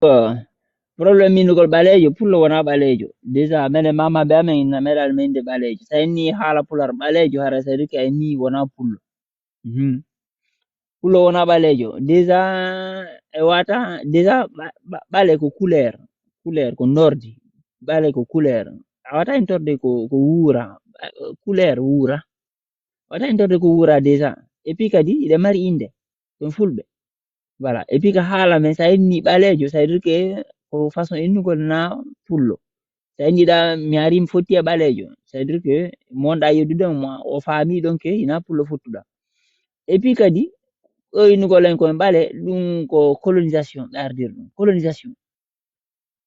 Problem minugol ɓaleejo pullo wona ɓaleejo déjà mene mama be amen na meɗal mende ɓaleejo sa en ni haala pular ɓaleejo hara c'est à dire que en ni wona pullo. Pullo wona ɓaleejo déjà e wata déjà ɓale ko couleur ko nordi ɓale ko couleur a wata en torde ko wuura couleur wuura a wata en torde ko wuura déjà et puis kadi iɗe mari inde ɗum fulɓe voilà et puis ka haala men sa en ni ɓaleejo ça veut dire que ko façon innugol na pullo sa en yiɗa mi ari mi fotti e ɓaleejo ça veut dire que monɗa yeddude mo o faami donc ina pullo fottuɗa et puis kadi o innugol en koye ɓale ɗum ko colonisation ɓe ardir ɗum colonisation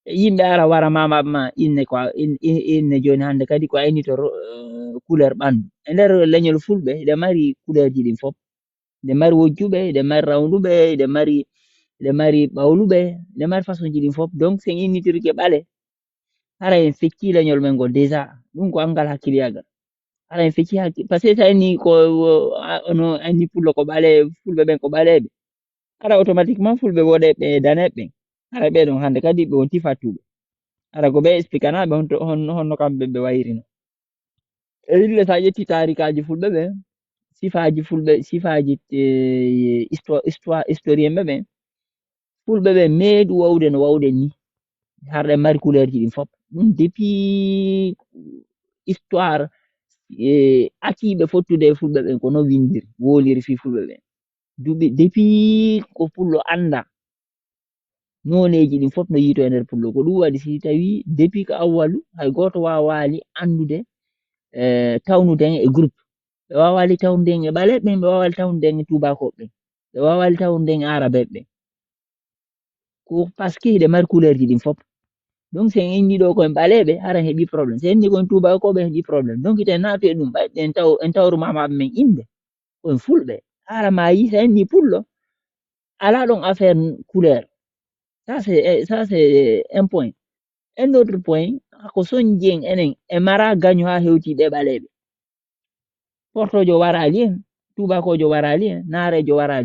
yimɓe ara wara mamaɓe ma inne ko inne joni hande kadi ko aynito couleur ɓandu e nder leñol fulɓe eɗe mari couleur ji ɗin fof eɗe mari wojjuɓe eɗe mari rawnduɓe eɗe mari ɓawluɓe eɗe mari façon ji ɗin fof donc sen innitirke ɓale hara en fecci leñol men ngol déjà ɗum ko angal hakkiliyagal hara en fecci par ce que sa inni ko ono anni pullo ko ɓale fulɓe ɓen ko ɓaleɓe hara automatiquement fulɓe woɗeɓe daneɓe ɓen hara ɓeɗon hande kadi ɓe wonti fattuɓe hara ko ɓe expliquanaɓe honno kamɓe ɓe wayrino e yille sa ƴetti tarikaji fulɓe ɓe sifaji fulɓe sifaji historien ɓe ɓen fulɓe ɓe meeɗi wawde no wawɗen ni harɗe mari couleur ji ɗin fof ɗum depuis histoire acciɓe fottude e fulɓe ɓen kono windiri woliri fi fulɓe ɓen duuɓi depuis ko pullo anda noneji ɗin fof no yiito e nder pullo ko ɗum waɗi si tawi depuis ko awwalu hay goto wawali andude tawnuden e groupe ɓe wawali tawnuden e ɓaleɓe ɓe wawali tawnuden e tubakoɓe ɓen ɓe wawali tawnuden e arabeɓe ɓen ko par ce que hiɗe mari couleur ji ɗin fof donc sen inni ɗo koyen ɓaleɓe hara en heeɓi probléme sen inni koyen tubakoɓe en heeɓi probléme donc iten naatu e ɗum ɓayden en tawru mamaɓe men inde koyen fulɓe hara ma yi sa inni pullo ala ɗon affaire couleur ça c'est un point un autre point ko soñji en enen e mara gaño ha hewtiɓe ɓaleɓe portojo warali hen tubakojo warali hen naarejo warali